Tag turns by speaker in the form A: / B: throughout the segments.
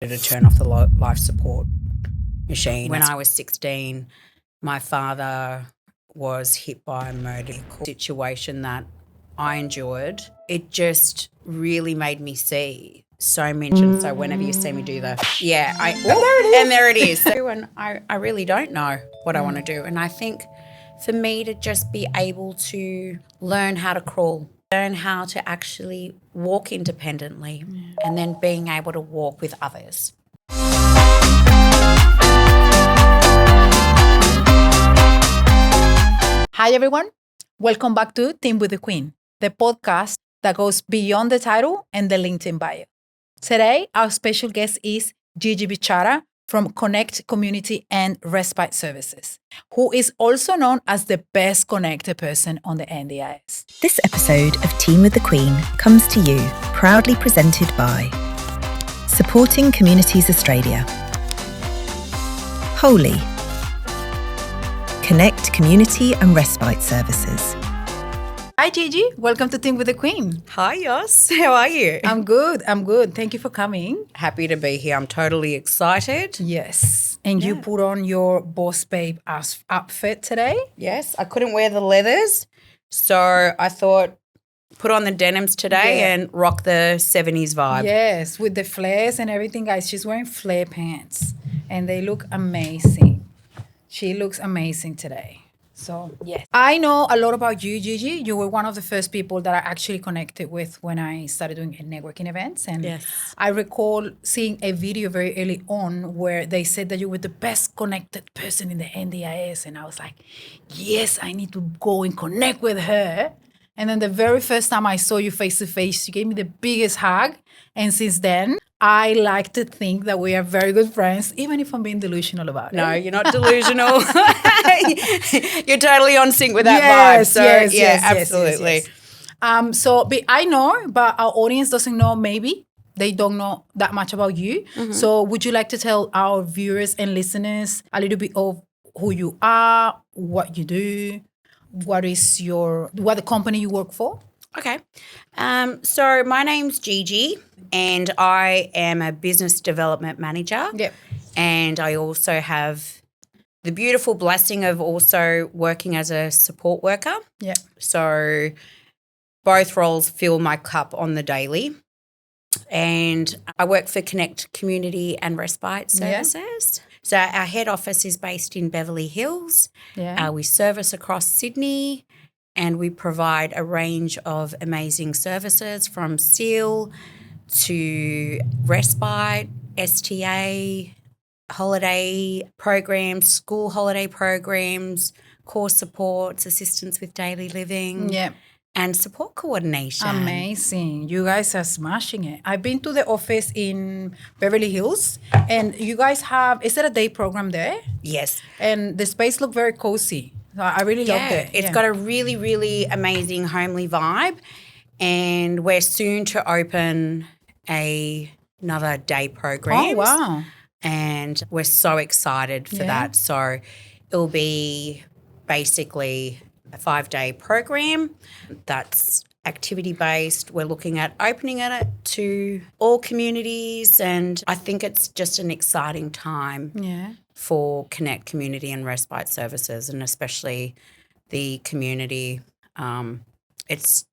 A: to turn off the life support machine. When I was 16, my father was hit by a motor vehicle situation that I endured. It just really made me see so many. So whenever you see me do the, and there it is. And I really don't know what I want to do. And I think for me to just be able to learn how to crawl, learn how to actually walk independently, and then being able to walk with others.
B: Hi, everyone. Welcome back to Team with the Queen, the podcast that goes beyond the title and the LinkedIn bio. Today, our special guest is Gigi from Connect Community and Respite Services, who is also known as the best connected person on the NDIS.
C: This episode of Team with the Queen comes to you proudly presented by Supporting Communities Australia, Wholii, Connect Community and Respite Services.
B: Hi, Gigi. Welcome to Team with the Queen.
A: Hi, Yos. How are you?
B: I'm good. Thank you for coming.
A: Happy to be here. I'm totally excited.
B: Yes. And you put on your Boss Babe outfit today?
A: Yes. I couldn't wear the leathers, so I thought put on the denims today and rock the 70s vibe.
B: Yes, with the flares and everything, guys. She's wearing flare pants and they look amazing. She looks amazing today. So, yes. I know a lot about you, Gigi. You were one of the first people that I actually connected with when I started doing networking events. And I recall seeing a video very early on where they said that you were the best connected person in the NDIS. And I was like, yes, I need to go and connect with her. And then the very first time I saw you face to face, you gave me the biggest hug. And since then, I like to think that we are very good friends, even if I'm being delusional about it.
A: No, you're not delusional. You're totally on sync with that vibe. So, absolutely.
B: But I know, but our audience doesn't know, maybe. They don't know that much about you. Mm-hmm. So would you like to tell our viewers and listeners a little bit of who you are, what you do, what the company you work for?
A: Okay. So my name's Gigi and I am a business development manager.
B: Yep.
A: And I also have the beautiful blessing of also working as a support worker.
B: Yeah.
A: So both roles fill my cup on the daily. And I work for Connect Community and Respite Services. Yeah. So our head office is based in Beverly Hills.
B: Yeah.
A: We service across Sydney. And we provide a range of amazing services from SEAL to Respite, STA, holiday programs, school holiday programs, course supports, assistance with daily living, and support coordination.
B: Amazing. You guys are smashing it. I've been to the office in Beverly Hills, and you guys is there a day program there?
A: Yes.
B: And the space looked very cozy. I really loved it.
A: It's got a really, really amazing homely vibe, and we're soon to open another day program.
B: Oh, wow.
A: And we're so excited for that. So it'll be basically a 5-day program that's activity-based. We're looking at opening it to all communities, and I think it's just an exciting time for Connect Community and Respite Services, and especially the community. It's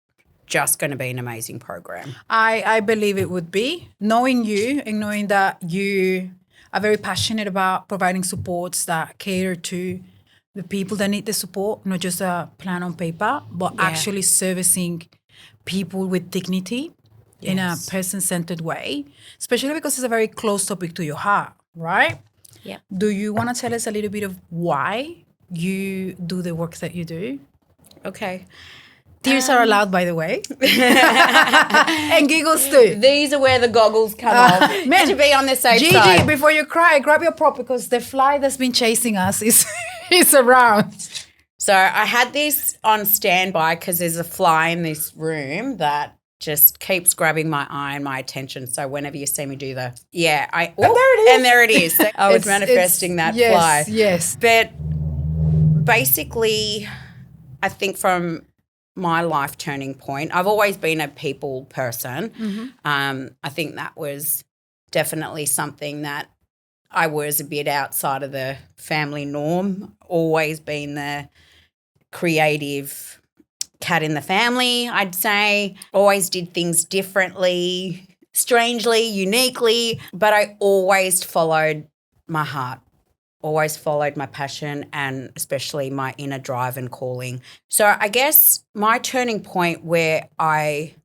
A: just going to be an amazing program.
B: I believe it would be. Knowing you and knowing that you are very passionate about providing supports that cater to the people that need the support, not just a plan on paper, but actually servicing people with dignity in a person-centered way, especially because it's a very close topic to your heart, right?
A: Yeah.
B: Do you want to tell us a little bit of why you do the work that you do?
A: Okay.
B: Tears are allowed, by the way. And giggles too.
A: These are where the goggles come off. To be on the safe side.
B: Gigi, before you cry, grab your prop because the fly that's been chasing us is around.
A: So I had this on standby because there's a fly in this room that just keeps grabbing my eye and my attention. So whenever you see me do and there it is. I was manifesting that fly.
B: Yes.
A: But basically, I think from my life turning point, I've always been a people person. Mm-hmm. I think that was definitely something that I was a bit outside of the family norm, always been the creative cat in the family, I'd say. Always did things differently, strangely, uniquely, but I always followed my heart, always followed my passion and especially my inner drive and calling. So I guess my turning point where I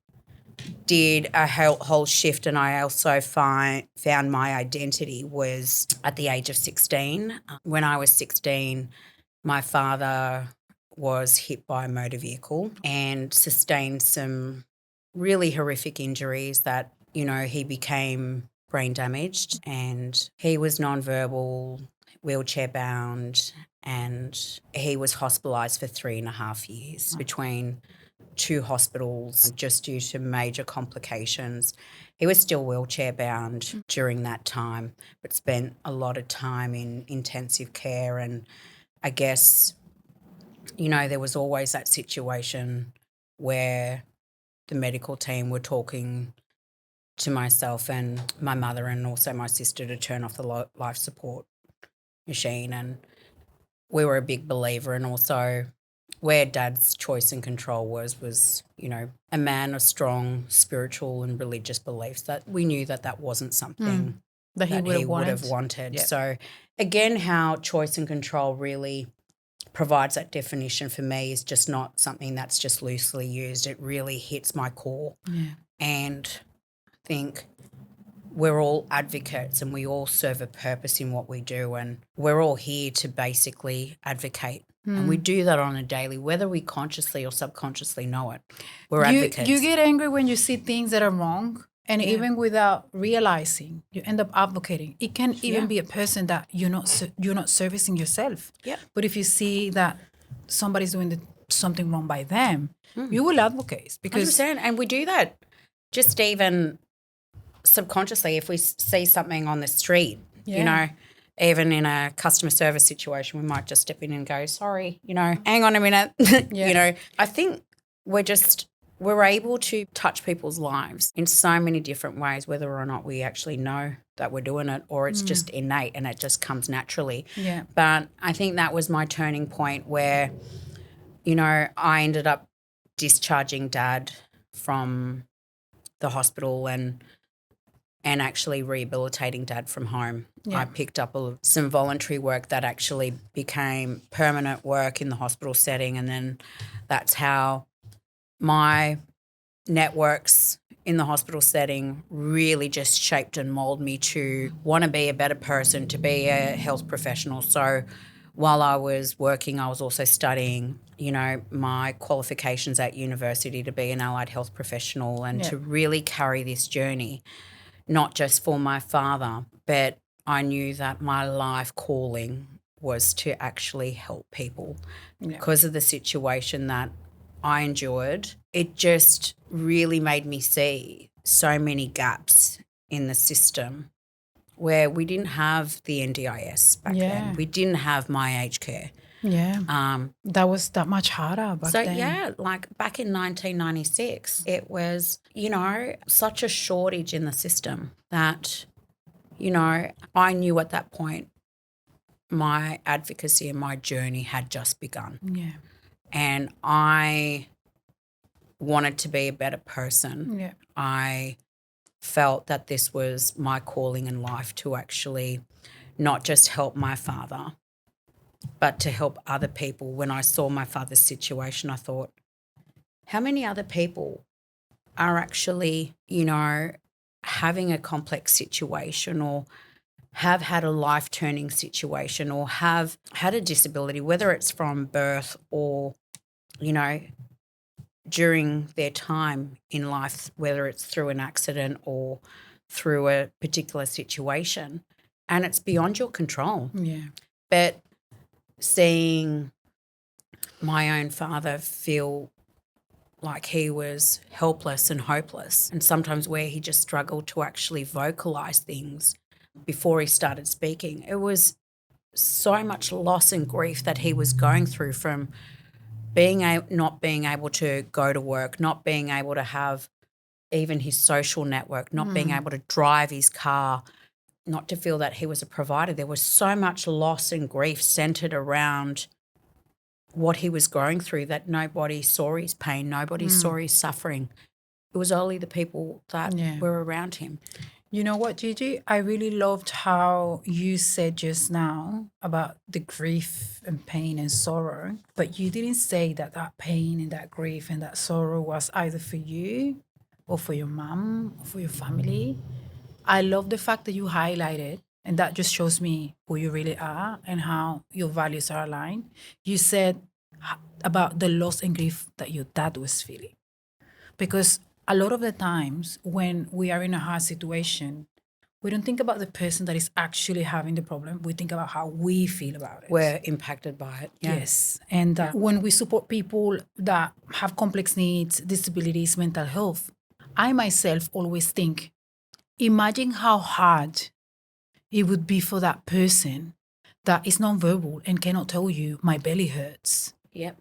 A: did a whole shift and I also found my identity was at the age of 16. When I was 16, my father was hit by a motor vehicle and sustained some really horrific injuries that, he became brain damaged and he was nonverbal, wheelchair bound, and he was hospitalised for 3.5 years between 2 hospitals just due to major complications. He was still wheelchair bound during that time, but spent a lot of time in intensive care. And I guess, there was always that situation where the medical team were talking to myself and my mother and also my sister to turn off the life support machine. And we were a big believer, and also where Dad's choice and control was, a man of strong spiritual and religious beliefs, that we knew that wasn't something
B: that he would have
A: wanted.
B: Yep.
A: So again, how choice and control really provides that definition for me is just not something that's just loosely used. It really hits my core.
B: Yeah.
A: And I think we're all advocates and we all serve a purpose in what we do, and we're all here to basically advocate. And we do that on a daily, whether we consciously or subconsciously know it. We're advocates.
B: You get angry when you see things that are wrong, and even without realizing, you end up advocating. It can even be a person that you're not servicing yourself.
A: Yeah.
B: But if you see that somebody's doing something wrong by them, you will advocate. Because
A: 100%. And we do that just even subconsciously. If we see something on the street, even in a customer service situation, we might just step in and go, sorry, hang on a minute. I think we're able to touch people's lives in so many different ways, whether or not we actually know that we're doing it or it's just innate and it just comes naturally.
B: Yeah.
A: But I think that was my turning point where, I ended up discharging Dad from the hospital and actually rehabilitating Dad from home.
B: Yeah.
A: I picked up some voluntary work that actually became permanent work in the hospital setting, and then that's how my networks in the hospital setting really just shaped and molded me to want to be a better person, to be a health professional. So while I was working, I was also studying, my qualifications at university to be an allied health professional and to really carry this journey, not just for my father, but I knew that my life calling was to actually help people because of the situation that I endured. It just really made me see so many gaps in the system where we didn't have the NDIS back then. We didn't have my aged care.
B: Yeah. That was that much harder back then. So,
A: like back in 1996, it was, such a shortage in the system that, I knew at that point my advocacy and my journey had just begun.
B: Yeah.
A: And I wanted to be a better person.
B: Yeah.
A: I felt that this was my calling in life to actually not just help my father, but to help other people. When I saw my father's situation, I thought, how many other people are actually, having a complex situation or have had a life-turning situation or have had a disability, whether it's from birth or, during their time in life, whether it's through an accident or through a particular situation, and it's beyond your control.
B: Yeah.
A: But seeing my own father feel like he was helpless and hopeless, and sometimes where he just struggled to actually vocalize things before he started speaking, it was so much loss and grief that he was going through from not being able to go to work, not being able to have even his social network, not being able to drive his car, not to feel that he was a provider. There was so much loss and grief centered around what he was going through that nobody saw his pain, nobody saw his suffering. It was only the people that were around him.
B: You know what, Gigi? I really loved how you said just now about the grief and pain and sorrow, but you didn't say that that pain and that grief and that sorrow was either for you or for your mom or for your family. I love the fact that you highlighted, and that just shows me who you really are and how your values are aligned. You said about the loss and grief that your dad was feeling. Because a lot of the times when we are in a hard situation, we don't think about the person that is actually having the problem. We think about how we feel about it.
A: We're impacted by it. Yeah.
B: Yes. And when we support people that have complex needs, disabilities, mental health, I myself always think, imagine how hard it would be for that person that is nonverbal and cannot tell you, my belly hurts.
A: Yep.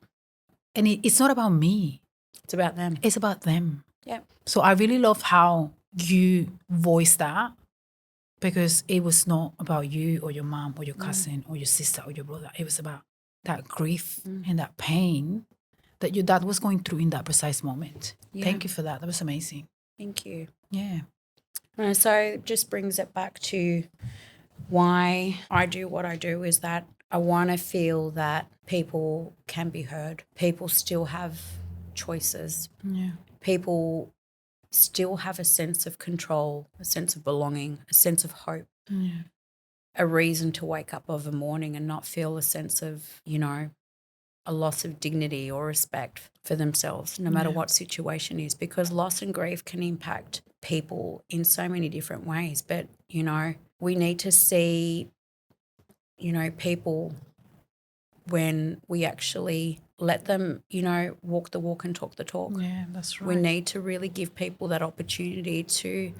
B: And it's not about me.
A: It's about them.
B: It's about them.
A: Yep.
B: So I really love how you voiced that, because it was not about you or your mom or your cousin or your sister or your brother. It was about that grief and that pain that your dad was going through in that precise moment. Yeah. Thank you for that. That was amazing.
A: Thank you.
B: Yeah.
A: And so it just brings it back to why I do what I do, is that I want to feel that people can be heard. People still have choices.
B: Yeah.
A: People still have a sense of control, a sense of belonging, a sense of hope, a reason to wake up of a morning and not feel a sense of, a loss of dignity or respect for themselves, no matter what situation is, because loss and grief can impact people in so many different ways. But, we need to see, people when we actually let them, walk the walk and talk the talk.
B: Yeah, that's right.
A: We need to really give people that opportunity to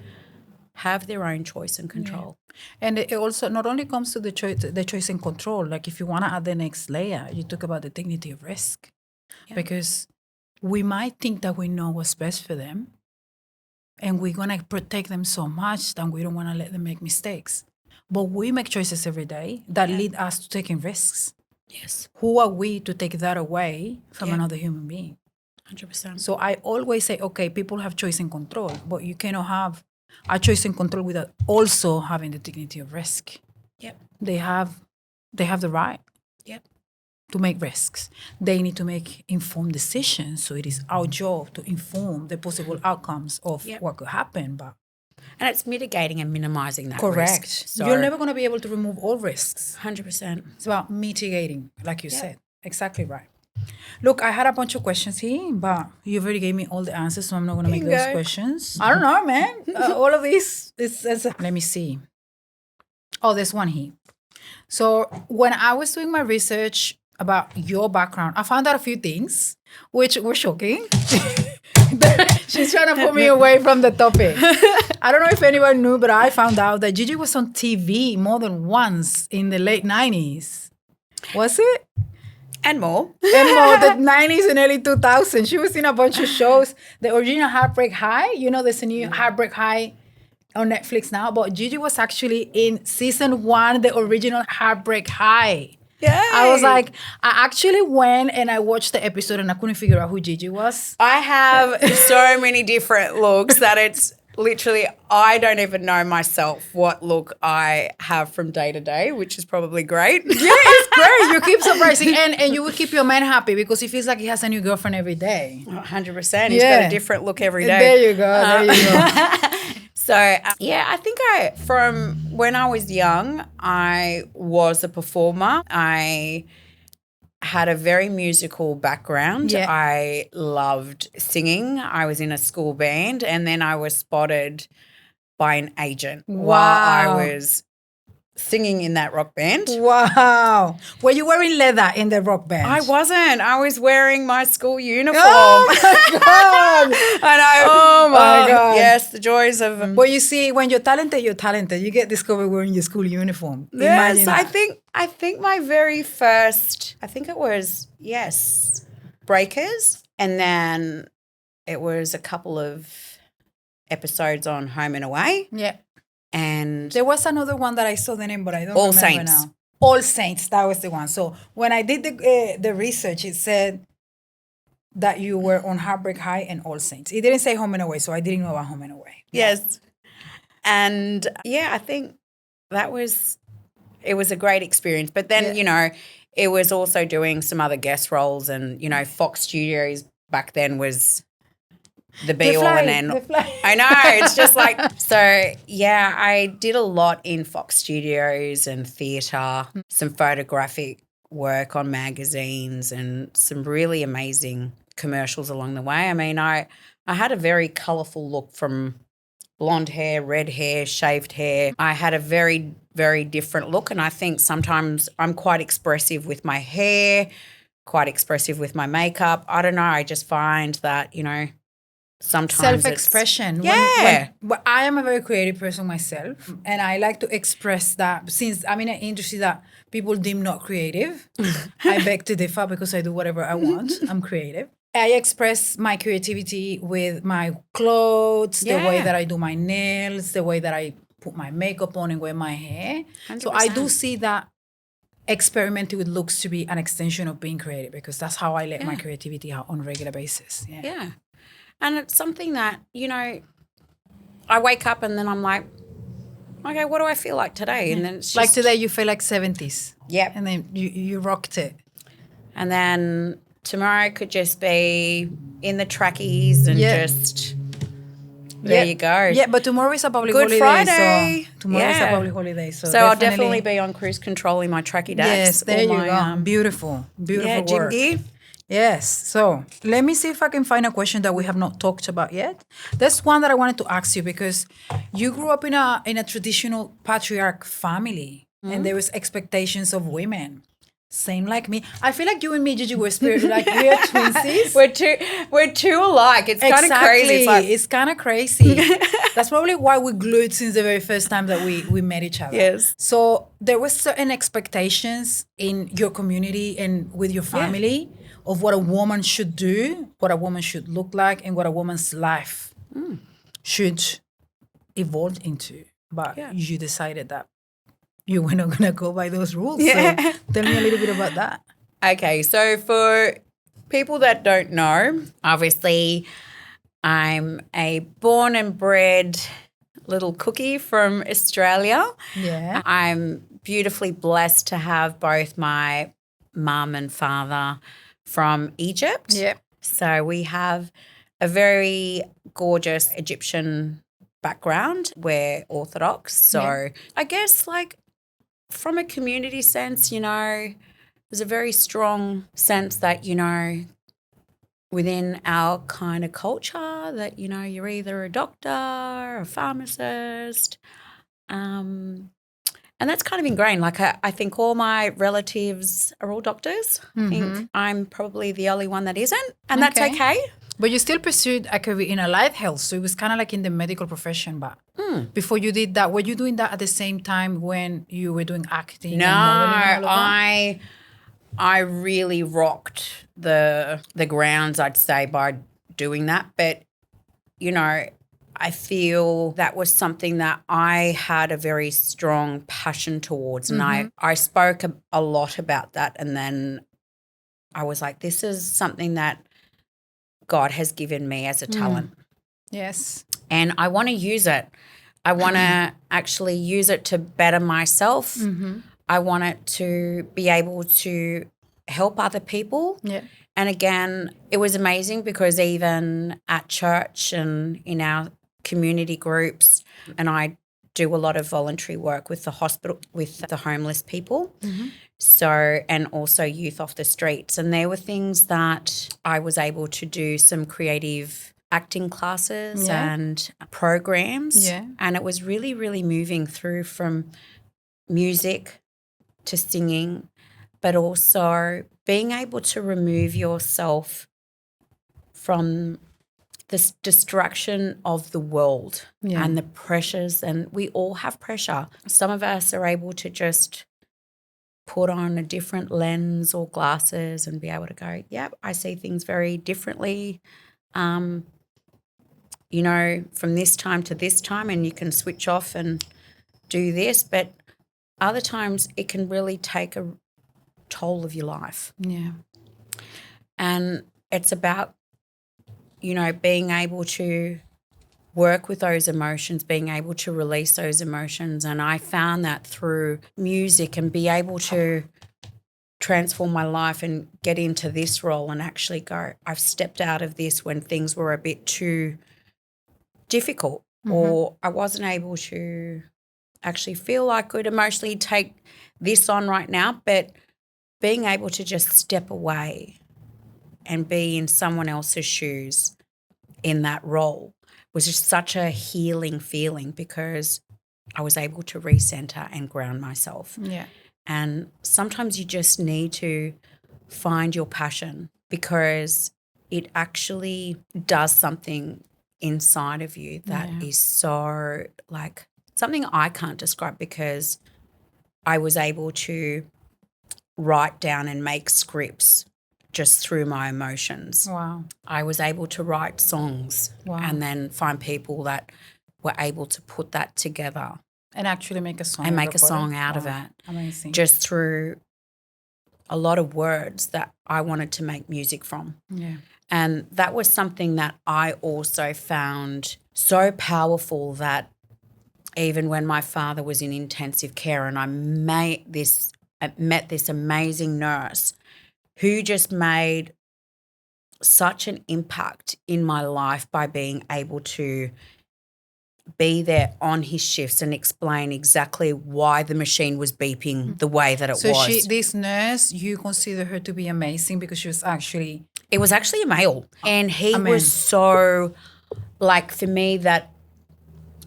A: have their own choice and control.
B: Yeah. And it also not only comes to the choice and control, like if you want to add the next layer, you talk about the dignity of risk. Yeah. Because we might think that we know what's best for them and we're going to protect them so much that we don't want to let them make mistakes. But we make choices every day that lead us to taking risks.
A: Yes.
B: Who are we to take that away from another human being?
A: 100%.
B: So I always say, okay, people have choice and control, but you cannot have a choice and control without also having the dignity of risk.
A: Yep.
B: They have the right to make risks. They need to make informed decisions. So it is our job to inform the possible outcomes of what could happen.
A: And it's mitigating and minimizing that
B: correct.
A: risk. So
B: you're never going to be able to remove all risks.
A: 100%.
B: It's about mitigating, like you said. Exactly right. Look, I had a bunch of questions here, but you already gave me all the answers, so I'm not going to make those questions. I don't know, man. All of these is let me see. Oh, there's one here. So when I was doing my research about your background, I found out a few things which were shocking. She's trying to put me away from the topic. I don't know if anyone knew, but I found out that Gigi was on TV more than once in the late 90s. Was it?
A: And more.
B: The 90s and early 2000s. She was in a bunch of shows. The original Heartbreak High. There's a new Heartbreak High on Netflix now. But Gigi was actually in season 1, the original Heartbreak High.
A: Yeah.
B: I was like, I actually went and I watched the episode and I couldn't figure out who Gigi was.
A: I have so many different looks that it's literally, I don't even know myself what look I have from day to day, which is probably great.
B: Yeah, it's great. You keep surprising. And you will keep your man happy because he feels like he has a new girlfriend every day.
A: 100%. He's got a different look every day.
B: There you go.
A: So, I think from when I was young, I was a performer. I had a very musical background.
B: Yeah.
A: I loved singing. I was in a school band, and then I was spotted by an agent while I was singing in that rock band.
B: Wow. Were you wearing leather in the rock band?
A: I wasn't. I was wearing my school uniform.
B: Oh, my God.
A: I know.
B: Oh, my God.
A: Yes, the joys of...
B: Well, you see, when you're talented, you're talented. You get discovered wearing your school uniform.
A: Yes, I think my very first, it was, Breakers. And then it was a couple of episodes on Home and Away.
B: Yeah.
A: And
B: there was another one that I saw the name, but I don't
A: All
B: remember
A: Saints.
B: now. All Saints, that was the one. So when I did the research, it said that you were on Heartbreak High and All Saints. It didn't say Home and Away, so I didn't know about Home and Away.
A: Yes. And I think it was a great experience. But then, it was also doing some other guest roles and, Fox Studios back then was the be all and end. I know. It's just like, so I did a lot in Fox Studios and theatre, some photographic work on magazines and some really amazing commercials along the way. I mean, I had a very colourful look from blonde hair, red hair, shaved hair. I had a very, very different look, and I think sometimes I'm quite expressive with my hair, quite expressive with my makeup. I don't know. I just find that, sometimes
B: self-expression.
A: When
B: I am a very creative person myself, and I like to express that. Since I'm in an industry that people deem not creative, I beg to differ because I do whatever I want. I'm creative. I express my creativity with my clothes, the way that I do my nails, the way that I put my makeup on and wear my hair. 100%. So I do see that experimenting with looks to be an extension of being creative, because that's how I let my creativity out on a regular basis.
A: Yeah. And it's something that, I wake up and then I'm like, okay, what do I feel like today? And then it's just,
B: like today you feel like 70s.
A: Yep.
B: And then you rocked it.
A: And then tomorrow could just be in the trackies and just there you go.
B: Yeah, but tomorrow is a public
A: Good
B: holiday.
A: Friday.
B: So tomorrow is a public holiday. So
A: I'll definitely be on cruise control in my tracky dax.
B: Yes, there you go. Beautiful work.
A: Gigi.
B: Yes. So let me see if I can find a question that we have not talked about yet. There's one that I wanted to ask you, because you grew up in a traditional patriarch family, and there was expectations of women. Same like me. I feel like you and me, Gigi, we're like we are twinsies.
A: we're two alike. It's kind of crazy.
B: It's kind of crazy. That's probably why we glued since the very first time that we met each other.
A: Yes.
B: So there were certain expectations in your community and with your family of what a woman should do, what a woman should look like, and what a woman's life should evolve into. But you decided that you were not going to go by those rules. Yeah. So tell me a little bit about that.
A: Okay, so for people that don't know, obviously I'm a born and bred little cookie from Australia.
B: Yeah.
A: I'm beautifully blessed to have both my mum and father from Egypt.
B: Yeah.
A: So we have a very gorgeous Egyptian background. We're Orthodox. So I guess from a community sense, there's a very strong sense that, within our kind of culture that, you're either a doctor, a pharmacist, and that's kind of ingrained. I think all my relatives are all doctors. I think I'm probably the only one that isn't, and that's okay.
B: But you still pursued a career in allied health, so it was kind of like in the medical profession. But before you did that, were you doing that at the same time when you were doing acting?
A: No,
B: and modeling and all of
A: I really rocked the grounds, I'd say, by doing that. But, I feel that was something that I had a very strong passion towards. And I spoke a lot about that. And then I was like, this is something that God has given me as a talent.
B: Yes.
A: And I want to use it. I want to actually use it to better myself. I want it to be able to help other people.
B: Yeah.
A: And again, it was amazing because even at church and in our community groups, and I do a lot of voluntary work with the hospital, with the homeless people. So, and also youth off the streets. And there were things that I was able to do some creative acting classes and programs.
B: Yeah.
A: And it was really, really moving through from music to singing, but also being able to remove yourself from this distraction of the world and the pressures. And we all have pressure. Some of us are able to just put on a different lens or glasses and be able to go, I see things very differently. you know, from this time to this time and you can switch off and do this. But other times it can really take a toll of your life.
B: Yeah.
A: And it's about, you know, being able to work with those emotions, being able to release those emotions. And I found that through music and be able to transform my life and get into this role and actually go, I've stepped out of this when things were a bit too difficult or I wasn't able to actually feel I could emotionally take this on right now, but being able to just step away and be in someone else's shoes in that role was just such a healing feeling because I was able to recenter and ground myself.
B: Yeah.
A: And sometimes you just need to find your passion because it actually does something inside of you that is so like something I can't describe because I was able to write down and make scripts just through my emotions.
B: Wow.
A: I was able to write songs and then find people that were able to put that together.
B: And actually make a song.
A: And make a song out of it.
B: Amazing.
A: Just through a lot of words that I wanted to make music from.
B: Yeah.
A: And that was something that I also found so powerful that even when my father was in intensive care and I met this amazing nurse who just made such an impact in my life by being able to be there on his shifts and explain exactly why the machine was beeping the way that it was.
B: So this nurse, you consider her to be amazing because she was actually...
A: It was actually a male. And he was so, like, for me that,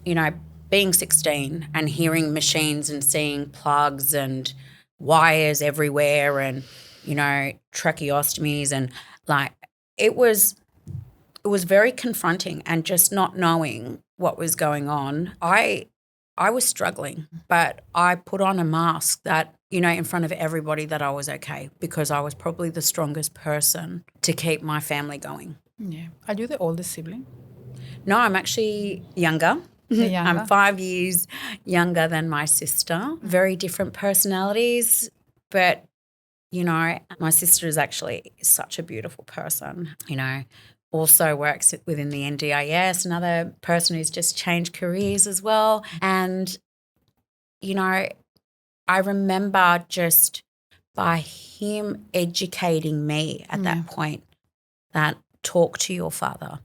A: you know, being 16 and hearing machines and seeing plugs and wires everywhere and, you know, tracheostomies and, like, it was very confronting and just not knowing what was going on. I was struggling, but I put on a mask that, you know, in front of everybody that I was okay because I was probably the strongest person to keep my family going.
B: Yeah. Are you the oldest sibling?
A: No, I'm actually younger.
B: Younger?
A: I'm 5 years younger than my sister. Very different personalities, but, you know, my sister is actually such a beautiful person, you know. Also works within the NDIS, another person who's just changed careers as well. And, you know, I remember just by him educating me at that point that talk to your father.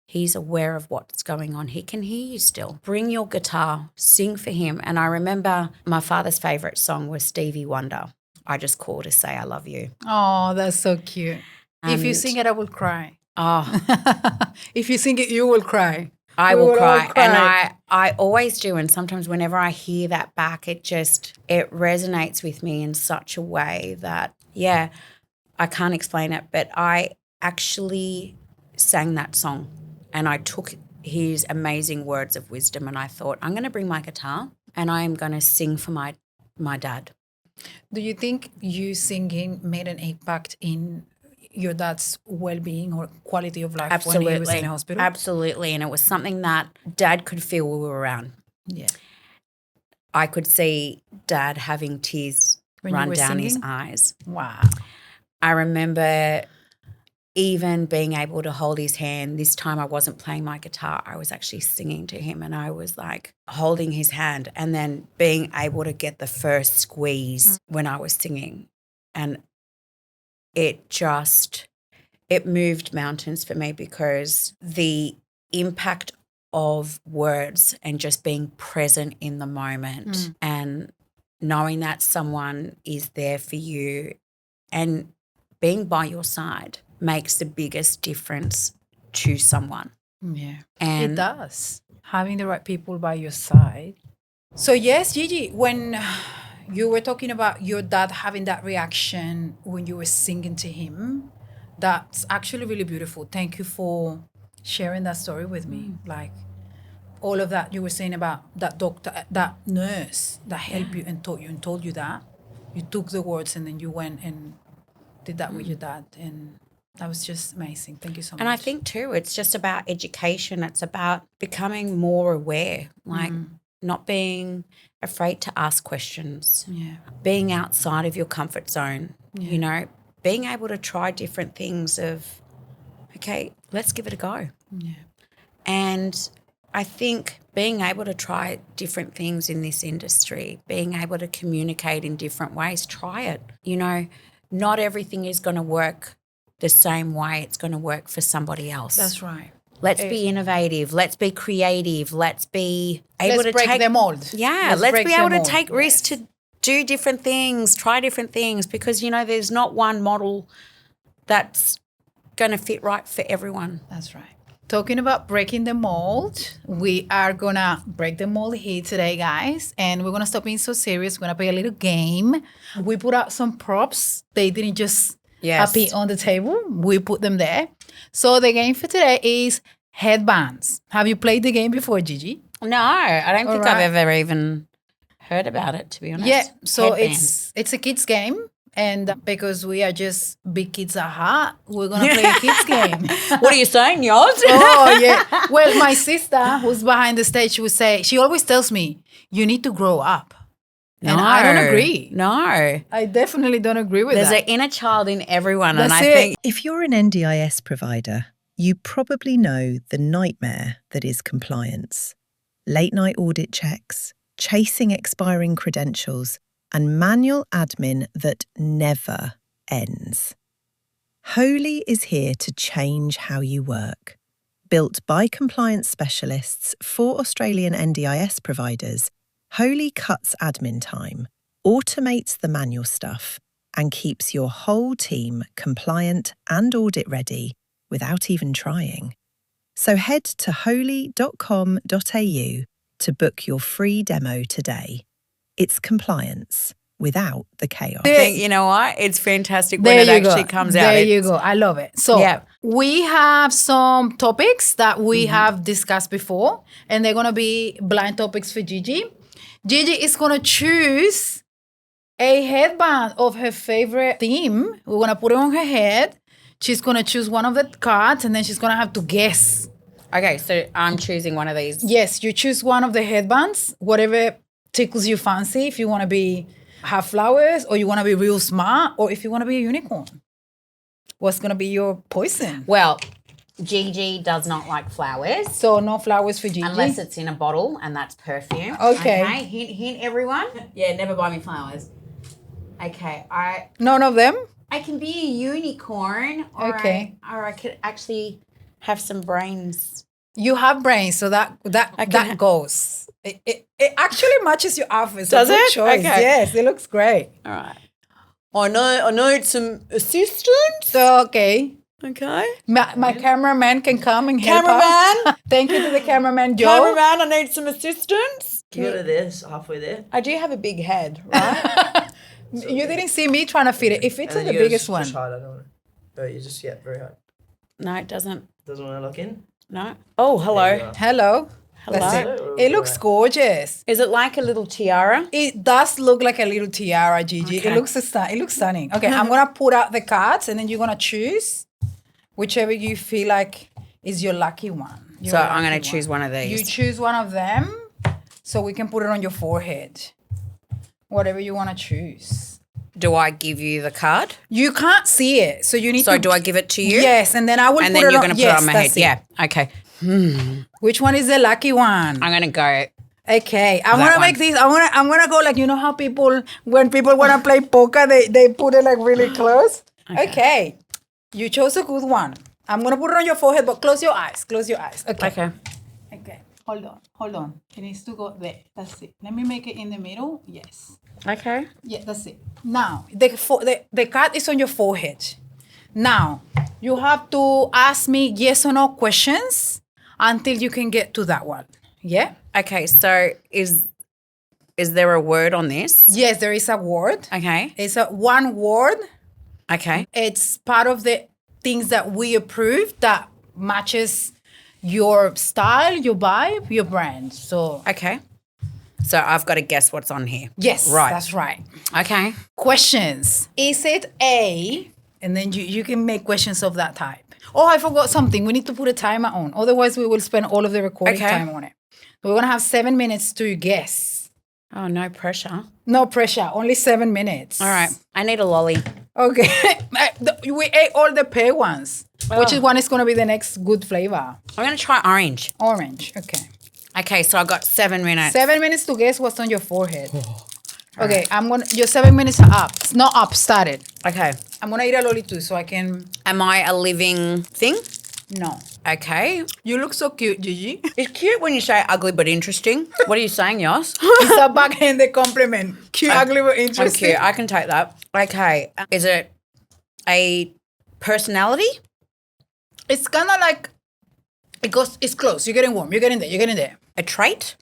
A: He's aware of what's going on. He can hear you still. Bring your guitar, sing for him. And I remember my father's favourite song was Stevie Wonder. I just call to say I love you.
B: Oh, that's so cute. If you sing it, I will cry.
A: Oh,
B: if you sing it, you will cry.
A: I will cry. And I always do. And sometimes whenever I hear that back, it resonates with me in such a way that, yeah, I can't explain it. But I actually sang that song and I took his amazing words of wisdom and I thought, I'm going to bring my guitar and I am going to sing for my dad.
B: Do you think you singing made an impact in your dad's well-being or quality of life when he was in the hospital?
A: Absolutely. And it was something that Dad could feel we were around.
B: Yeah.
A: I could see Dad having tears run down his eyes.
B: Wow.
A: I remember even being able to hold his hand. This time I wasn't playing my guitar. I was actually singing to him and I was like holding his hand and then being able to get the first squeeze when I was singing. And it moved mountains for me because the impact of words and just being present in the moment and knowing that someone is there for you and being by your side makes the biggest difference to someone.
B: Yeah,
A: and
B: it does. Having the right people by your side. So yes, Gigi, when you were talking about your dad having that reaction when you were singing to him, that's actually really beautiful. Thank you for sharing that story with me. Like all of that you were saying about that doctor, that nurse that helped you and taught you and told you that. You took the words and then you went and did that with your dad. And That was just amazing. Thank you so much.
A: And I think too, it's just about education. It's about becoming more aware, like not being afraid to ask questions, being outside of your comfort zone, you know, being able to try different things of, okay, let's give it a go.
B: Yeah.
A: And I think being able to try different things in this industry, being able to communicate in different ways, try it. You know, not everything is going to work the same way it's going to work for somebody else.
B: That's right.
A: Let's be innovative. Let's be creative. Let's be able to
B: break the mold.
A: Yeah, let's be able to take risks to do different things, try different things, because, you know, there's not one model that's going to fit right for everyone.
B: That's right. Talking about breaking the mold, we are going to break the mold here today, guys. And we're going to stop being so serious. We're going to play a little game. We put out some props. They didn't just appear on the table. We put them there. So the game for today is headbands. Have you played the game before, Gigi?
A: No, I don't think I've ever even heard about it, to be honest.
B: Yeah, so
A: Headbands.
B: it's a kids game. And because we are just big kids at heart, we're going to play a kids game.
A: What are you saying, yours?
B: Oh, yeah. Well, my sister, who's behind the stage, would say, she always tells me, you need to grow up. And I don't agree.
A: No.
B: I definitely don't agree with
A: There's
B: that.
A: an inner child in everyone.
B: That's
A: and I
B: it.
A: think
C: If you're an NDIS provider, you probably know the nightmare that is compliance. Late night audit checks, chasing expiring credentials, and manual admin that never ends. Wholii is here to change how you work. Built by compliance specialists for Australian NDIS providers, Wholii cuts admin time, automates the manual stuff, and keeps your whole team compliant and audit ready without even trying. So head to wholii.com.au to book your free demo today. It's compliance without the chaos.
A: I think, you know what? It's fantastic when it actually comes out.
B: There you go. I love it. So we have some topics that we have discussed before, and they're going to be blind topics for Gigi. Gigi is going to choose a headband of her favorite theme. We're going to put it on her head. She's going to choose one of the cards, and then she's going to have to guess.
A: Okay, so I'm choosing one of these.
B: Yes, you choose one of the headbands, whatever tickles your fancy. If you want to have flowers, or you want to be real smart, or if you want to be a unicorn. What's going to be your poison?
A: Well, Gigi does not like flowers.
B: So no flowers for Gigi?
A: Unless it's in a bottle, and that's perfume.
B: Okay.
A: Hint, everyone. Yeah, never buy me flowers. Okay,
B: None of them?
A: I can be a unicorn, or I could actually have some brains.
B: You have brains, so that goes. It actually matches your outfit. So
A: does
B: good
A: it?
B: Choice.
A: Okay.
B: Yes, it looks great.
A: All right. I need some assistance.
B: So okay.
A: Okay.
B: My cameraman can come and help
A: Cameraman.
B: us. Thank you to the cameraman, Joe.
A: Cameraman, I need some assistance.
D: You got it there, halfway there.
A: I do have a big head, right?
B: You didn't see me trying to fit it. It fits in the biggest one.
D: Push hard, I don't want to. Oh, you just, very hard.
A: No, it doesn't.
D: Doesn't want to lock in?
A: No. Oh, hello.
B: Hello. That's it. It looks gorgeous.
A: Is it like a little tiara?
B: It does look like a little tiara, Gigi.
A: Okay.
B: It looks stunning. Okay, I'm going to put out the cards, and then you're going to choose whichever you feel like is your lucky one.
A: So I'm going to choose one of these.
B: You choose one of them so we can put it on your forehead. Whatever you want to choose.
A: Do I give you the card?
B: You can't see it, so you need to...
A: So do I give it to you?
B: Yes, and then I will
A: and
B: put
A: then
B: it
A: you're
B: on...
A: going to put it on my head. Yeah, okay.
B: Which one is the lucky one?
A: I'm going to go...
B: Okay, I want to make this. I'm gonna go like, you know how when people want to play poker, they put it like really close. Okay, you chose a good one. I'm gonna put it on your forehead, but close your eyes. Okay. Hold on. It needs to go there. That's it. Let me make it in the middle. Yes.
A: Okay.
B: Yeah, that's it. Now the card is on your forehead. Now you have to ask me yes or no questions until you can get to that one. Yeah.
A: Okay, so is there a word on this?
B: Yes, there is a word.
A: Okay.
B: It's a one word.
A: Okay.
B: It's part of the things that we approve that matches your style, your vibe, your brand. So
A: Okay. So I've got to guess what's on here.
B: yes,
A: Right.
B: that's right.
A: Okay.
B: Questions. Is it A, And then you can make questions of that type. Oh, I forgot something. We need to put a timer on. Otherwise, we will spend all of the recording time on it. We're going to have 7 minutes to guess.
A: Oh, no pressure.
B: No pressure. Only 7 minutes.
A: All right. I need a lolly.
B: Okay. We ate all the pear ones. Which one is going to be the next good flavor?
A: I'm going to try orange.
B: Orange. Okay.
A: Okay, so I got 7 minutes.
B: 7 minutes to guess what's on your forehead. Okay, your 7 minutes are up. It's not up, started.
A: Okay.
B: I'm going to eat a lolly too so I can...
A: Am I a living thing?
B: No.
A: Okay.
B: You look so cute, Gigi.
A: It's cute when you say ugly but interesting. What are you saying, Yos?
B: It's a backhanded compliment. Cute, ugly, but
A: I'm
B: interesting.
A: cute. I can take that. Okay. Is it a personality?
B: It's kind of like, it's close. You're getting warm. You're getting there.
A: A trait?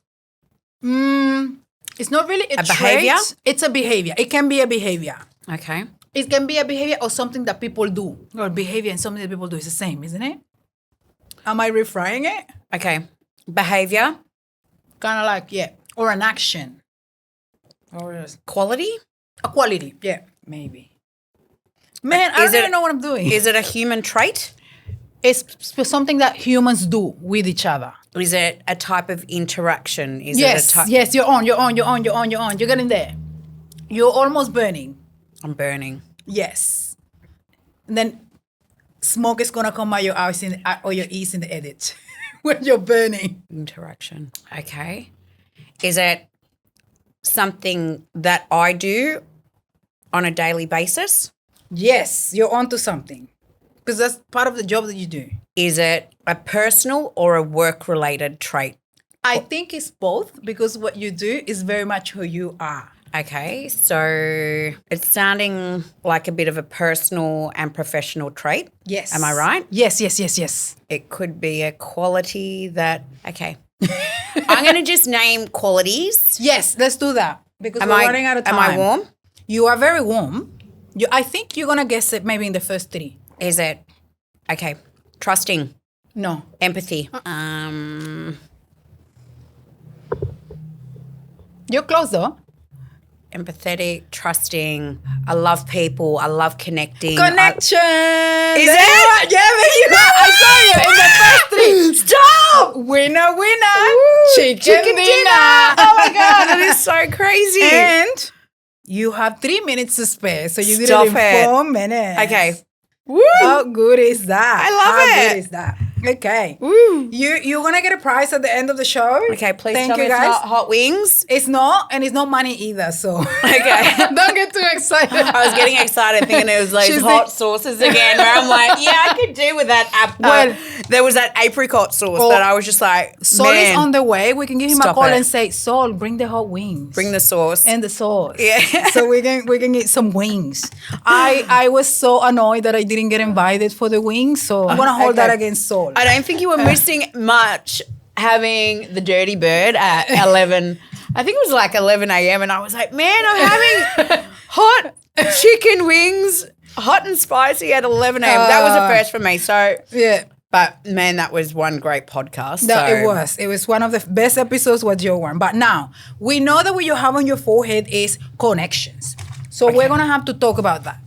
B: It's not really a trait.
A: Behavior?
B: It's a behavior. It can be a behavior.
A: Okay.
B: It can be a behavior or something that people do. Or behavior and something that people do is the same, isn't it? Am I refrying it?
A: Okay. Behavior?
B: Kind of like, yeah. Or an action. Or
A: Quality?
B: a quality. Yeah, maybe. Man, I don't even know what I'm doing.
A: Is it a human trait?
B: It's something that humans do with each other.
A: Is it a type of interaction?
B: Yes, you're on. You're getting there. You're almost burning.
A: I'm burning.
B: Yes. And then smoke is going to come out your eyes or your ears in the edit when you're burning.
A: Interaction. Okay. Is it something that I do on a daily basis?
B: Yes, you're onto something. Because that's part of the job that you do.
A: Is it a personal or a work-related trait?
B: I think it's both because what you do is very much who you are.
A: Okay, so it's sounding like a bit of a personal and professional trait.
B: Yes.
A: Am I right?
B: Yes.
A: It could be a quality that, okay. I'm going to just name qualities.
B: Yes, let's do that because we're running out of time.
A: Am I warm?
B: You are very warm. I think you're going to guess it maybe in the first 3.
A: Is it, okay, trusting,
B: No.
A: empathy,
B: You're close though.
A: empathetic, trusting. I love people. I love connecting.
B: Connection.
A: Is it?
B: Yeah, baby. I saw you in the first 3.
A: Stop!
B: Winner. Chicken
A: dinner. Oh my God, that is so crazy.
B: And you have 3 minutes to spare. So you did
A: Stop
B: it in
A: it.
B: 4 minutes.
A: Okay. Woo!
B: How good is that?
A: I love
B: How
A: it.
B: good is that? Okay.
A: Woo!
B: You're gonna get a prize at the end of the show.
A: Okay, please
B: Thank
A: tell
B: you
A: me it's
B: guys.
A: not hot wings.
B: It's not, and it's not money either. So
A: Okay.
B: don't get too excited.
A: I was getting excited thinking it was like
B: She's
A: hot
B: the-
A: sauces again. Where I'm like, yeah, I could do with that.
B: Well-
A: there was that apricot sauce that I was just like,
B: Sol
A: man,
B: is on the way. We can give him a
A: Stop
B: call
A: it.
B: and say, Sol, bring the hot wings.
A: bring the sauce.
B: and the sauce.
A: Yeah.
B: So we can get some wings. I was so annoyed that I didn't get invited for the wings. So I'm gonna hold that against Sol.
A: I don't think you were missing much having the dirty bird at 11. I think it was like 11 a.m. and I was like, man, I'm having hot chicken wings, hot and spicy at 11 a.m. That was a first for me. So,
B: Yeah.
A: but man, that was one great podcast.
B: No,
A: so.
B: it was one of the best episodes was your one. But now we know that what you have on your forehead is connections. So we're gonna have to talk about that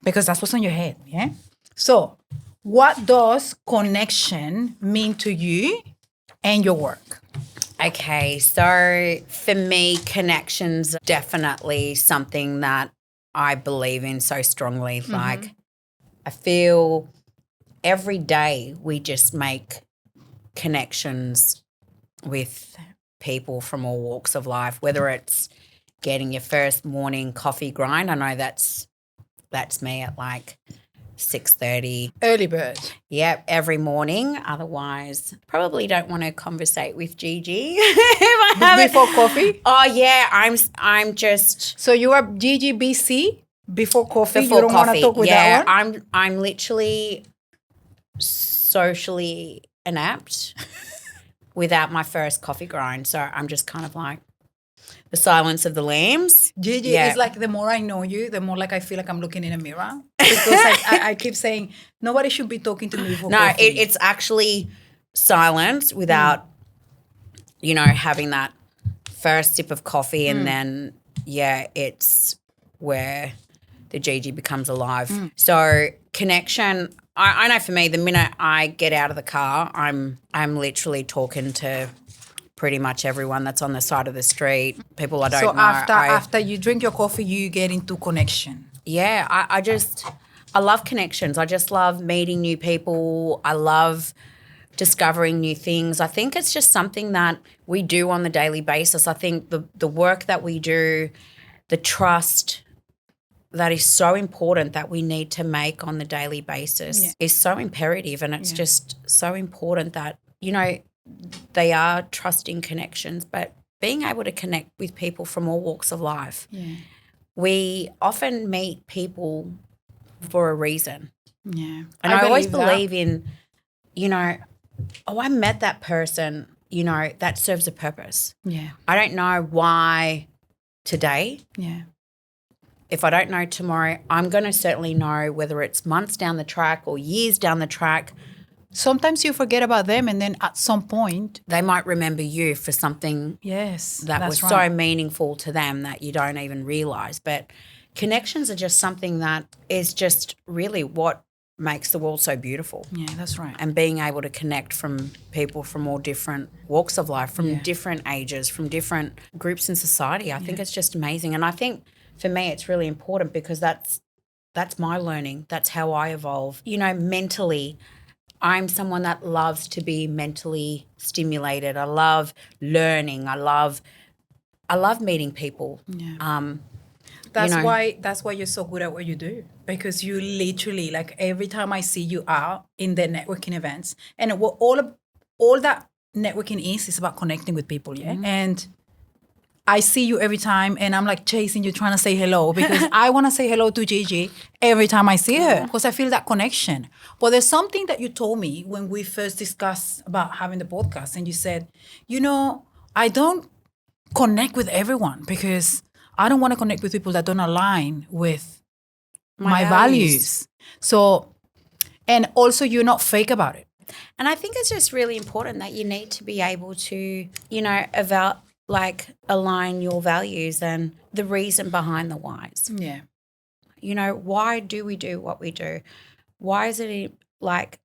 B: because that's what's on your head. Yeah. So what does connection mean to you and your work?
A: Okay, so for me, connections definitely something that I believe in so strongly. Like, I feel every day we just make connections with people from all walks of life, whether it's getting your first morning coffee grind. I know that's me at like 6:30.
B: Early bird.
A: Yep, every morning. Otherwise, probably don't want to conversate with Gigi if I haven't.
B: Before coffee?
A: Oh yeah, I'm just
B: So you are Gigi BC before coffee?
A: before
B: You don't want to
A: coffee.
B: talk with
A: Yeah,
B: that one?
A: I'm literally socially inept without my first coffee grind. So I'm just kind of like the silence of the lambs.
B: Gigi
A: Yeah.
B: is like the more I know you, the more like I feel like I'm looking in a mirror. Because like, I keep saying, nobody should be talking to me before
A: No,
B: coffee.
A: it's actually silence without, having that first sip of coffee and then, yeah, it's where the Gigi becomes alive. So connection, I know for me, the minute I get out of the car, I'm literally talking to pretty much everyone that's on the side of the street, people I don't know.
B: So after you drink your coffee, you get into connection.
A: Yeah, I love connections. I just love meeting new people. I love discovering new things. I think it's just something that we do on the daily basis. I think the work that we do, the trust that is so important that we need to make on the daily basis is so imperative, and it's just so important that, you know, they are trusting connections, but being able to connect with people from all walks of life.
B: Yeah.
A: We often meet people for a reason.
B: Yeah.
A: And I always believe in, you know, I met that person, you know, that serves a purpose.
B: Yeah.
A: I don't know why today.
B: Yeah.
A: If I don't know tomorrow, I'm going to certainly know whether it's months down the track or years down the track.
B: Sometimes you forget about them, and then at some point
A: they might remember you for something that was so meaningful to them that you don't even realize. But connections are just something that is just really what makes the world so beautiful.
B: Yeah, that's right.
A: And being able to connect from people from all different walks of life, from different ages, from different groups in society, I think it's just amazing. And I think for me it's really important because that's my learning. That's how I evolve. You know, mentally, I'm someone that loves to be mentally stimulated. I love learning. I love meeting people.
B: Yeah. That's why you're so good at what you do, because you literally, like, every time I see you out in the networking events, and what all that networking is about connecting with people, and I see you every time, and I'm like chasing you, trying to say hello, because I want to say hello to Gigi every time I see her, because I feel that connection. But there's something that you told me when we first discussed about having the podcast, and you said, you know, I don't connect with everyone because I don't want to connect with people that don't align with my values. So, and also you're not fake about it.
A: And I think it's just really important that you need to be able to, you know, align your values and the reason behind the whys.
B: Yeah.
A: You know, why do we do what we do? Why is it like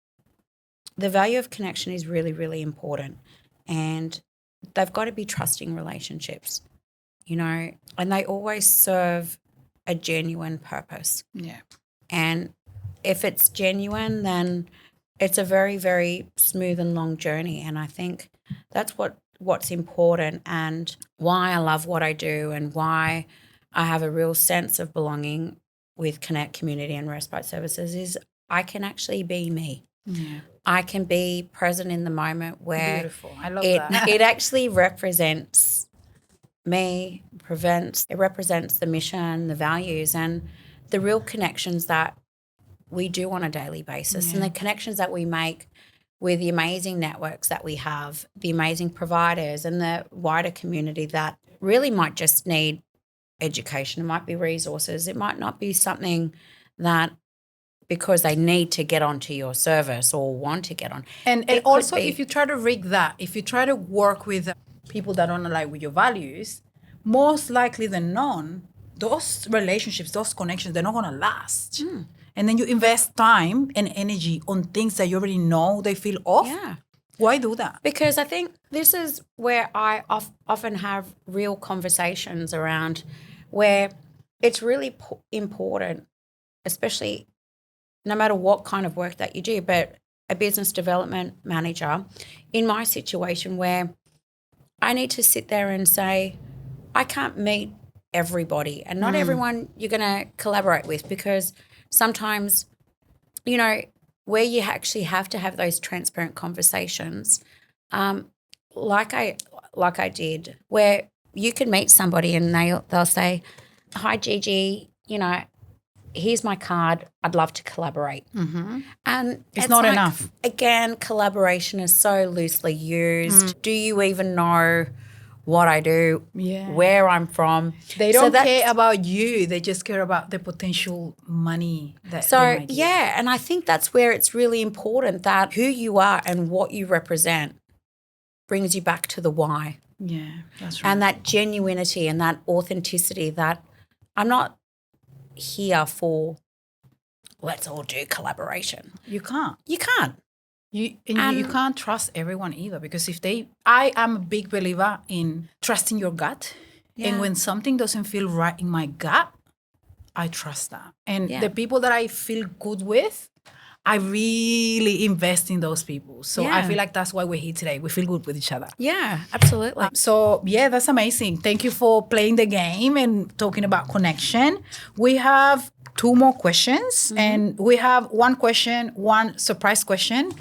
A: the value of connection is really, really important, and they've got to be trusting relationships, you know, and they always serve a genuine purpose.
B: Yeah.
A: And if it's genuine, then it's a very, very smooth and long journey. And I think that's what's important, and why I love what I do, and why I have a real sense of belonging with Connect Community and Respite Services is I can actually be me.
B: Yeah.
A: I can be present in the moment where
B: beautiful. I love that.
A: It actually represents me, it represents the mission, the values, and the real connections that we do on a daily basis, and the connections that we make with the amazing networks that we have, the amazing providers, and the wider community that really might just need education. It might be resources. It might not be something that because they need to get onto your service or want to get on.
B: And also, if you try to rig that, if you try to work with people that don't align with your values, most likely than not, those relationships, those connections, they're not going to last. And then you invest time and energy on things that you already know they feel off.
A: Yeah.
B: Why do that?
A: Because I think this is where I often have real conversations around where it's really important, especially no matter what kind of work that you do, but a business development manager, in my situation where I need to sit there and say, I can't meet everybody, and not everyone you're going to collaborate with, because sometimes, you know, where you actually have to have those transparent conversations, like I did, where you can meet somebody and they'll say, hi, Gigi, you know, here's my card. I'd love to collaborate. And
B: it's not enough.
A: Again, collaboration is so loosely used. Do you even know what I do, where I'm from?
B: They don't care about you. They just care about the potential money that they might get.
A: And I think that's where it's really important that who you are and what you represent brings you back to the why.
B: Yeah, that's right.
A: And that genuinity and that authenticity that I'm not here for let's all do collaboration.
B: You can't.
A: You can't.
B: You can't trust everyone either, because I am a big believer in trusting your gut.
A: Yeah.
B: And when something doesn't feel right in my gut, I trust that. And the people that I feel good with, I really invest in those people. So I feel like that's why we're here today. We feel good with each other.
A: Yeah, absolutely.
B: So that's amazing. Thank you for playing the game and talking about connection. We have 2 more questions, and we have 1 question, 1 surprise question,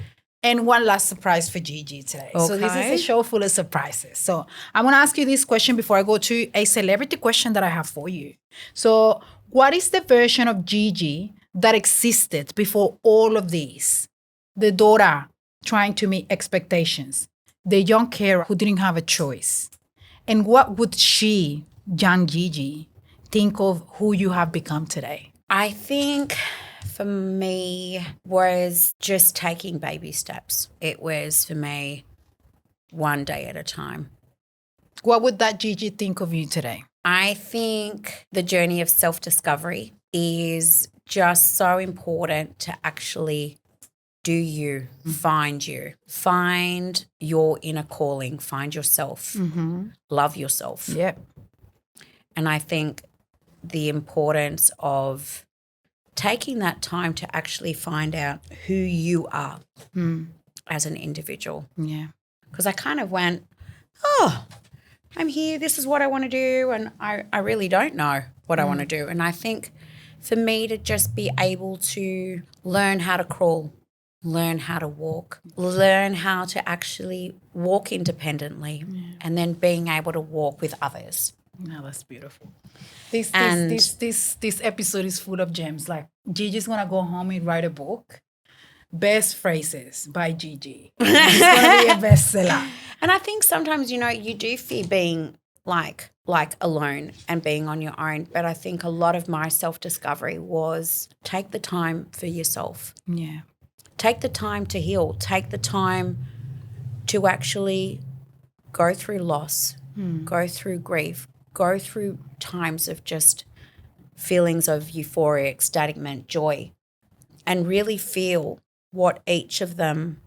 B: and 1 last surprise for Gigi today. Okay. So this is a show full of surprises. So I'm going to ask you this question before I go to a celebrity question that I have for you. So what is the version of Gigi that existed before all of these? The daughter trying to meet expectations, the young carer who didn't have a choice. And what would she, young Gigi, think of who you have become today?
A: I think for me was just taking baby steps. It was for me one day at a time.
B: What would that Gigi think of you today?
A: I think the journey of self-discovery is just so important to actually do you, find your inner calling, find yourself, love yourself.
B: Yep.
A: And I think the importance of taking that time to actually find out who you are as an individual.
B: Yeah.
A: Because I kind of went, I'm here, this is what I want to do, and I really don't know what I want to do. And I think for me to just be able to learn how to crawl, learn how to walk, learn how to actually walk independently, and then being able to walk with others.
B: No, that's beautiful. This episode is full of gems. Like, Gigi's gonna go home and write a book. Best Phrases by Gigi. It's gonna be a bestseller.
A: And I think sometimes, you do fear being like alone and being on your own. But I think a lot of my self-discovery was take the time for yourself.
B: Yeah.
A: Take the time to heal. Take the time to actually go through loss, go through grief, go through times of just feelings of euphoria, ecstaticment, joy, and really feel what each of them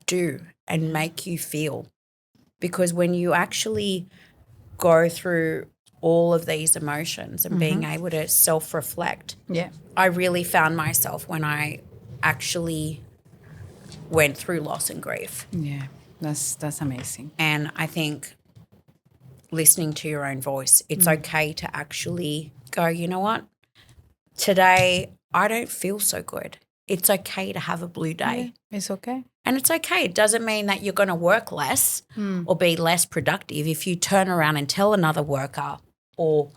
A: do and make you feel. Because when you actually go through all of these emotions and being able to self-reflect, I really found myself when I actually went through loss and grief.
B: Yeah, that's amazing.
A: And I think listening to your own voice, it's okay to actually go, you know what? Today I don't feel so good. It's okay to have a blue day.
B: Yeah, it's okay.
A: And it's okay. It doesn't mean that you're going to work less or be less productive if you turn around and tell another worker or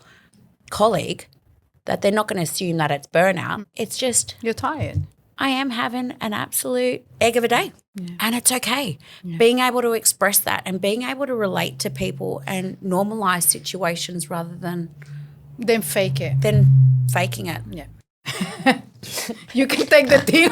A: colleague that they're not going to assume that it's burnout. It's just
B: you're tired.
A: I am having an absolute egg of a day and it's okay. Yeah. Being able to express that and being able to relate to people and normalize situations rather than
B: fake it.
A: Than faking it.
B: Yeah. You can take the thing.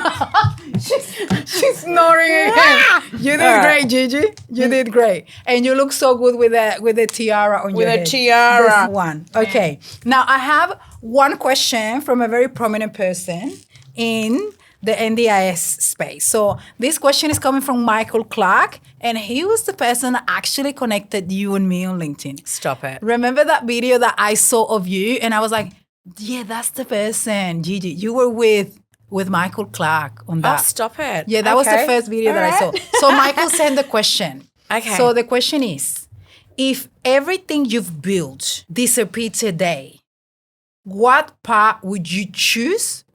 B: She's snoring again. You did great, Gigi. You did great, and you look so good with the tiara on your head.
A: With a tiara.
B: This one. Okay. Now I have one question from a very prominent person in the NDIS space. So this question is coming from Michael Clark, and he was the person that actually connected you and me on LinkedIn.
A: Stop it.
B: Remember that video that I saw of you, and I was like, yeah, that's the person, Gigi. You were with Michael Clark on that.
A: Oh, stop it.
B: Yeah, that was the first video that I saw. So Michael sent the question.
A: Okay.
B: So the question is, if everything you've built disappeared today, what part would you choose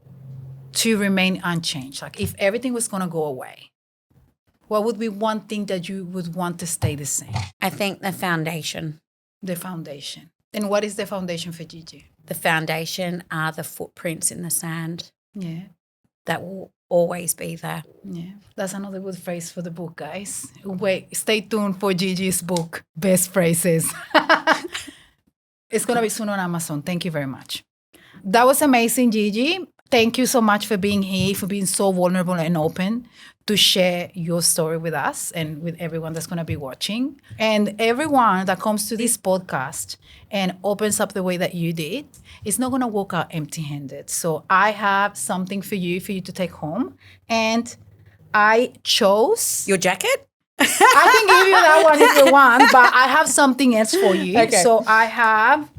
B: to remain unchanged? Like, if everything was going to go away, what would be one thing that you would want to stay the same?
A: I think the foundation.
B: The foundation. And what is the foundation for Gigi?
A: The foundation are the footprints in the sand.
B: Yeah.
A: That will always be there.
B: Yeah. That's another good phrase for the book, guys. Wait, stay tuned for Gigi's book, Best Phrases. It's going to be soon on Amazon. Thank you very much. That was amazing, Gigi. Thank you so much for being here, for being so vulnerable and open to share your story with us and with everyone that's going to be watching. And everyone that comes to this podcast and opens up the way that you did is not going to walk out empty-handed. So I have something for you to take home. And I chose...
A: Your jacket?
B: I can give you that one if you want, but I have something else for you.
A: Okay.
B: So I have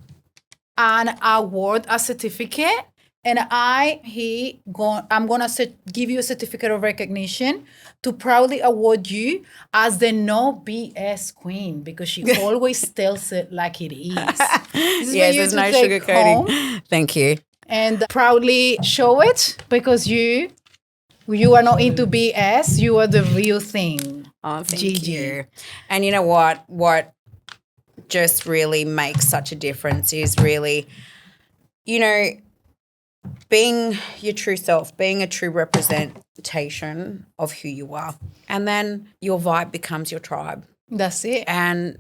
B: an award, a certificate, and I'm gonna give you a certificate of recognition to proudly award you as the no BS queen, because she always tells it like it is. This is
A: Yes,
B: for you
A: there's
B: to
A: no
B: take home
A: sugarcoating. Thank you.
B: and proudly show it, because you are not into BS. You are the real thing.
A: Oh, thank
B: Gigi.
A: you. And you know what? What just really makes such a difference is really, you know, being your true self, being a true representation of who you are. And then your vibe becomes your tribe.
B: That's it.
A: And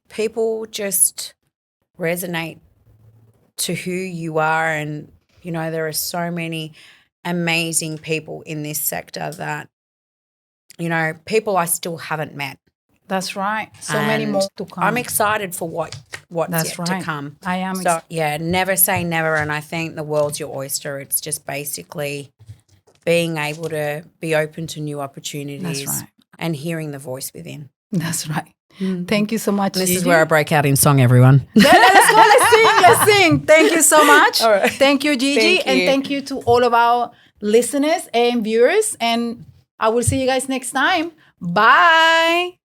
A: people just resonate to who you are. And, you know, there are so many amazing people in this sector that, you know, people I still haven't met.
B: That's right. So many
A: And
B: more to come.
A: I'm excited for what's
B: That's
A: yet
B: right.
A: to come.
B: I am.
A: So, yeah, never say never. And I think the world's your oyster. It's just basically being able to be open to new opportunities
B: That's right.
A: and hearing the voice within.
B: That's right. Thank you so much,
A: This is
B: Gigi.
A: where I break out in song, everyone.
B: Let's go. Let's sing. Thank you so much.
A: All right.
B: Thank you, Gigi.
A: Thank
B: And
A: you.
B: thank you to all of our listeners and viewers. And I will see you guys next time. Bye.